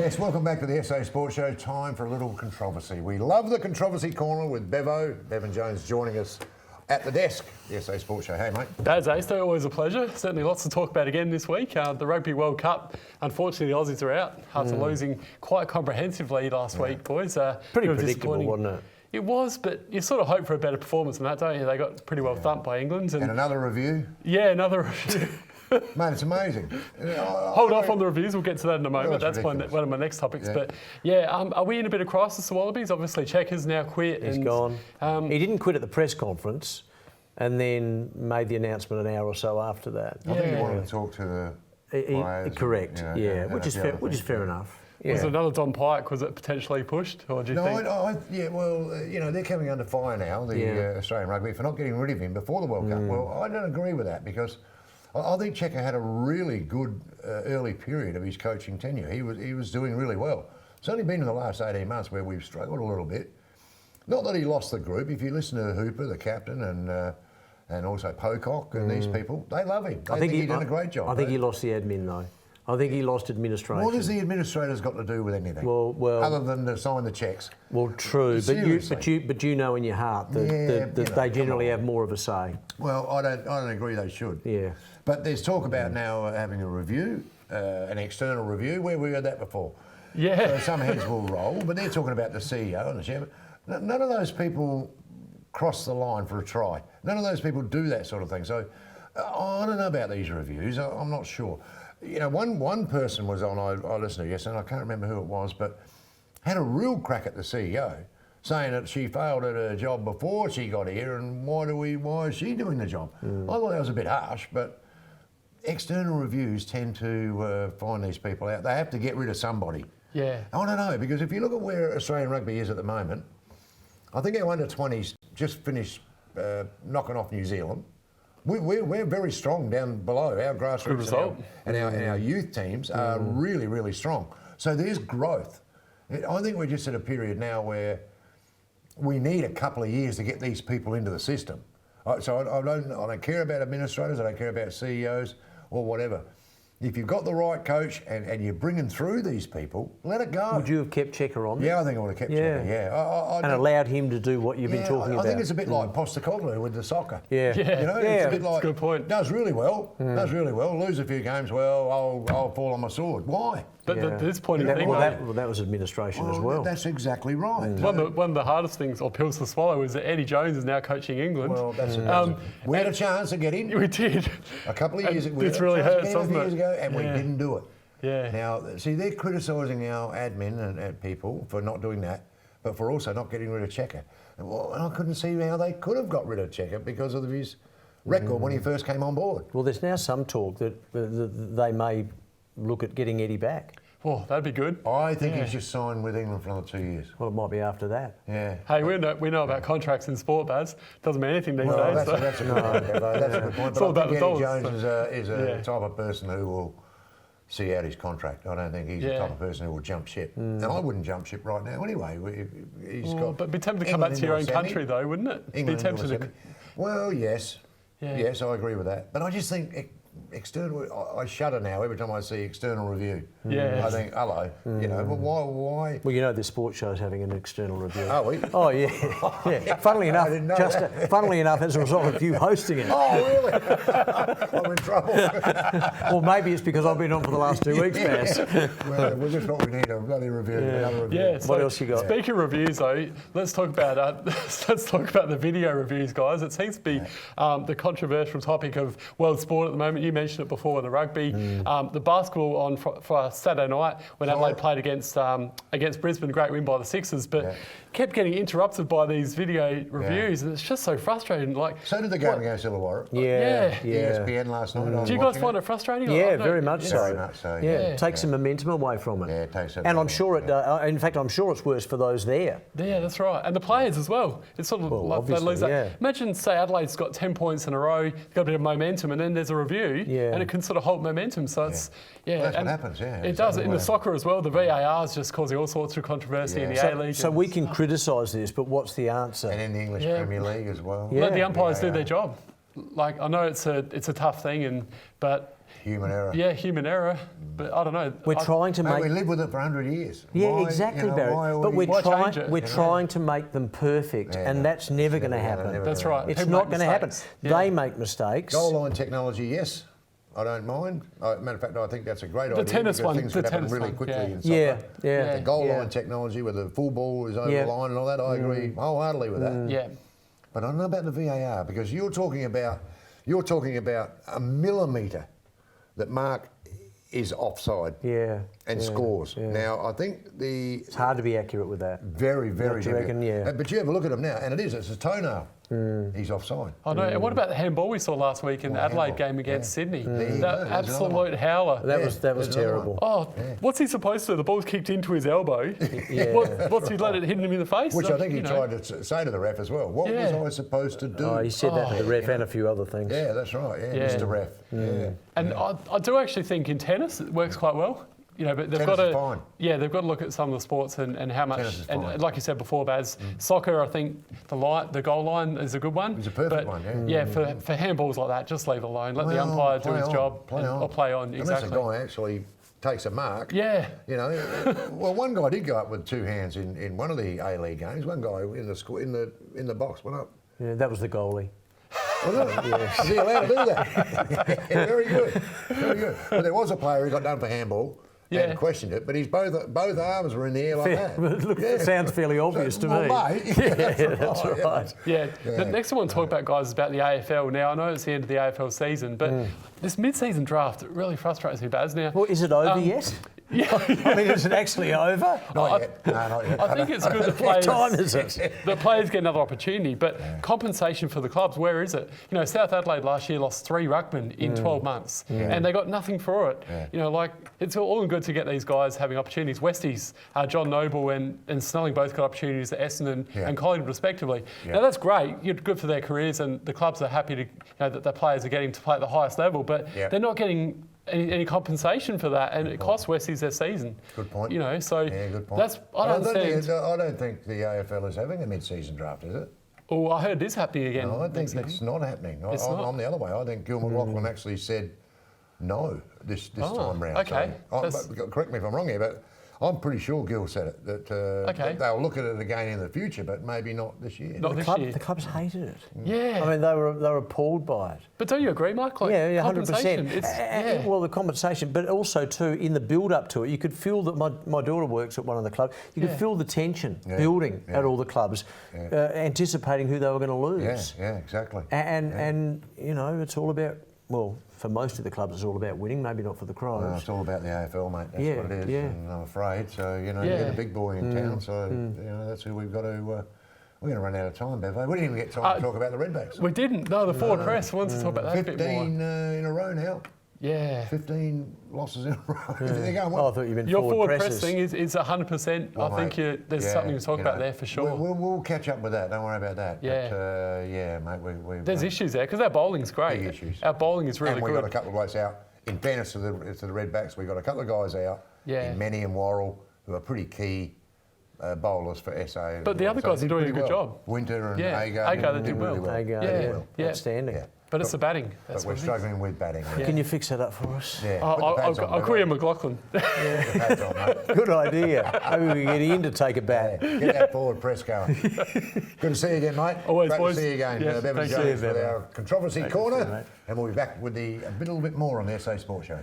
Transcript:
Yes, welcome back to the SA Sports Show. Time for a little controversy. We love the controversy corner with Bevo. Bevan Jones joining us at the desk. The SA Sports Show. Hey, mate. Dad's Asto, always a pleasure. Certainly lots to talk about again this week. The Rugby World Cup, unfortunately, the Aussies are out after losing quite comprehensively last week, boys. Pretty predictable, wasn't it? It was, but you sort of hope for a better performance than that, don't you? They got pretty well thumped by England. And another review. Yeah, another review. Mate, it's amazing. Hold off on the reviews. We'll get to that in a moment. That's one of my next topics. Yeah. But yeah, are we in a bit of crisis, the Wallabies? Obviously, Cheika's now quit. He's gone. He didn't quit at the press conference and then made the announcement an hour or so after that. I think he wanted to talk to the players. Correct, which is fair enough. Yeah. Was it another Don Pike? Was it potentially pushed, or do you think? They're coming under fire now, the Australian Rugby, for not getting rid of him before the World Cup. Well, I don't agree with that because I think Cheika had a really good early period of his coaching tenure. He was doing really well. It's only been in the last 18 months where we've struggled a little bit. Not that he lost the group. If you listen to Hooper, the captain, and also Pocock and these people, they love him. I think he's done a great job. I think he lost the admin though. I think he lost administration. What has the administrators got to do with anything? Well, other than to sign the cheques. Well, true, but you know in your heart that they generally have more of a say. Well, I don't agree they should. Yeah. But there's talk about now having a review, an external review. Where we heard that before. Yeah. So some heads will roll, but they're talking about the CEO and the chairman. None of those people cross the line for a try. None of those people do that sort of thing. So I don't know about these reviews. I'm not sure. You know, one person was on, I listened to yesterday, and I can't remember who it was, but had a real crack at the CEO, saying that she failed at her job before she got here, and why is she doing the job? I thought that was a bit harsh, but external reviews tend to find these people out. They have to get rid of somebody. Yeah. I don't know, because if you look at where Australian rugby is at the moment, I think our under-20s just finished knocking off New Zealand. We're very strong down below. Our grassroots and our youth teams are really, really strong. So there's growth. I think we're just at a period now where we need a couple of years to get these people into the system. So I don't care about administrators. I don't care about CEOs or whatever. If you've got the right coach and you're bringing through these people, let it go. Would you have kept Cheika on? Yeah, I think I would have kept Cheika, yeah. And allowed him to do what you've been talking about. I think it's a bit like Postecoglou with the soccer. Yeah. You know, it's a bit like, good point. Does really well, lose a few games, well, I'll fall on my sword. Why? But at this point in thing, that was administration as well. That's exactly right. One of the hardest things, or pills to swallow, is that Eddie Jones is now coaching England. Well, we had a chance to get him. We did. A couple of years ago. This really hurts, doesn't it? And we didn't do it. Yeah. Now, see, they're criticising our admin and people for not doing that, but for also not getting rid of Cheika. And I couldn't see how they could have got rid of Cheika because of his record when he first came on board. Well, there's now some talk that they may look at getting Eddie back. Oh, that'd be good. I think he's just signed with England for another 2 years. Well, it might be after that. Yeah. Hey, we know about contracts in sport, Baz. Doesn't mean anything these days. That's a good point. But I think Eddie Jones is a type of person who will see out his contract. I don't think he's the type of person who will jump ship. And I wouldn't jump ship right now anyway. But be tempted to come back to your own country, though, wouldn't it? England be tempted to. Well, yes. Yeah. Yes, I agree with that. But I just think external. I shudder now every time I see external review. Yeah. I think, hello. You know, but why? Well, you know, the sports show's having an external review. Are we? Oh yeah. Funnily enough, funnily enough, as a result of you hosting it. Oh really? I'm in trouble. Well, maybe it's because I've been on for the last 2 weeks, Bass. Well, we just thought we need a bloody review. Another review. Yeah. So what else you got? Speaking of reviews, though, let's talk about the video reviews, guys. It seems to be the controversial topic of world sport at the moment. You mentioned it before with the rugby, the basketball on for Saturday night when Adelaide played against Brisbane, great win by the Sixers, but kept getting interrupted by these video reviews, and it's just so frustrating. Like, so did the game against Illawarra. Yeah. ESPN last night. Do you guys find it frustrating? Yeah, very much so. Very much so. Yeah, takes some momentum away from it. Yeah, it takes. And I'm sure in fact, I'm sure it's worse for those there. Yeah, that's right, and the players as well. It's sort of like they lose that. Yeah. Imagine, say, Adelaide's got 10 points in a row, got a bit of momentum, and then there's a review, and it can sort of halt momentum. So it's well, that's what happens. Yeah, it does. In the soccer as well, the VAR is just causing all sorts of controversy in the A-League. So we can criticise this, but what's the answer? And in the English Premier League as well. Let the umpires do their job. like I know it's a tough thing, but Human error. yeah, human error. But I don't know. We're trying to Mate, make. we live with it for 100 years. Yeah, Why, exactly, you know, Barry. why are But we- we're change it? trying to make them perfect, Yeah, and no, that's never going to never happen. gonna That's happen. right. It's People not make going to happen. mistakes. Yeah. They make mistakes. Goal line technology, yes. I don't mind. Matter of fact, I think that's a great idea. tennis because one- Things the could happen tennis really one, quickly yeah. in soccer. Yeah, yeah. The goal yeah. line technology where the full ball is over Yeah. the line and all that, I agree wholeheartedly with that. Yeah. But I don't know about the VAR because you're talking about a millimetre that Mark is offside Yeah. and yeah, scores. yeah. Now, I think It's hard to be accurate with that. very, very Do you reckon? difficult. Yeah. But you have a look at him now, and it's a toenail. He's offside. I know. And what about the handball we saw last week in the Adelaide handball, game against Sydney? There you go, That there's another absolute howler. That Yeah, was there's another terrible. Oh, what's he supposed to do? The ball's kicked into his elbow. Yeah. What's he let it hit him in the face? Which I think he You know. tried to say to the ref as well. What Yeah. was I supposed to do? Oh, he said that to the ref and a few other things. Yeah, that's right. Yeah, Yeah. Mr. Ref. Yeah. And I do actually think in tennis it works quite well. You know, but they've Tennis got is to, fine. yeah, they've got to look at some of the sports and how much. Tennis is And fine. like you said before, Baz, soccer, I think the goal line is a good one. It's a perfect but one, yeah. For handballs like that, just leave it alone. Let the umpire do his job or play on. Unless Exactly. a guy actually takes a mark. Yeah. You know, well, one guy did go up with two hands in one of the A-League games. One guy in the box went up. Yeah, that was the goalie. Was it? Yeah. Is he allowed to do that? Yeah, very good. Very good. But there was a player who got done for handball. Yeah. And questioned it, but his both arms were in the air like that. Look, Yeah. it sounds fairly obvious to me. Mate, Yeah, that's right. Yeah. The next one I want to talk about, guys, is about the AFL. Now, I know it's the end of the AFL season, but this mid-season draft really frustrates me, Baz. Now, Well, is it over yet? yeah, I mean, is it actually over? Not yet. No, not yet. I think it's good the What players. time is it? The players get another opportunity, but compensation for the clubs, where is it? You know, South Adelaide last year lost 3 ruckmen in 12 months, and they got nothing for it. Yeah. You know, like, it's all good to get these guys having opportunities. Westies, John Noble and Snelling both got opportunities at Essendon and Collingwood respectively. Yeah. Now, that's great. You're good for their careers, and the clubs are happy to, you know, that the players are getting to play at the highest level, but they're not getting any compensation for that, and it costs Westies their season. Good point. You know, so Yeah, good point. that's I don't understand. I don't think the AFL is having a mid-season draft, is it? Oh, I heard it is happening again. No, I think next season. it's not happening. It's not? I'm the other way. I think Gil McLaughlin actually said no this time round. okay. But correct me if I'm wrong here, but I'm pretty sure Gil said it, that they'll look at it again in the future, but maybe not this year. Not this year. The clubs hated it. Yeah. I mean, they were appalled by it. But don't you agree, Mark? Like, Yeah, 100%. compensation, it's- Well, the compensation, but also too in the build-up to it, you could feel that my daughter works at one of the clubs. You could feel the tension building at all the clubs, anticipating who they were going to lose. Yeah, exactly. And you know, it's all about, well, for most of the clubs, it's all about winning. Maybe not for the Crows. No, it's all about the AFL, mate. That's what it is. Yeah. And I'm afraid. So, you know, you're the big boy in town. So, you know, that's who we've got to. We're going to run out of time, Bevo. We didn't even get time to talk about the Redbacks. We didn't. No, the Forward Press wants to talk about that a bit 15 more. in a row now. Yeah. 15 losses in a row. They're going Oh, I well. thought you meant Your Forward Press presses. thing is 100%. Well, I think mate, there's something to talk about there for sure. We'll catch up with that. Don't worry about that. Yeah. But, yeah, mate. There's issues there because our bowling's great. Big issues. Our bowling is really and we good. got a couple of blokes out. In fairness to the Redbacks, we got a couple of guys out. Yeah. In Manny and Worrell, who are pretty key bowlers for SA. But the other guys are doing a good job. Winter and Yeah, Agar. Agar, they did well. Agar, Yeah, yeah. yeah. Outstanding. Yeah. But it's the batting. That's But we're what it is. struggling with batting. Yeah. Can you fix that up for us? Yeah. Put the pads on, I'll call Bevo. you McLaughlin. Put the pads on, mate. Good idea. Maybe we can get in to take a bat. Get that Forward Press going. Good to see you again, mate. Always, Great boys. to see you again. Yeah, Bevan thanks. Jones See you, with Bevan. our Controversy Corner. mate. And we'll be back with a little bit more on the SA Sports Show.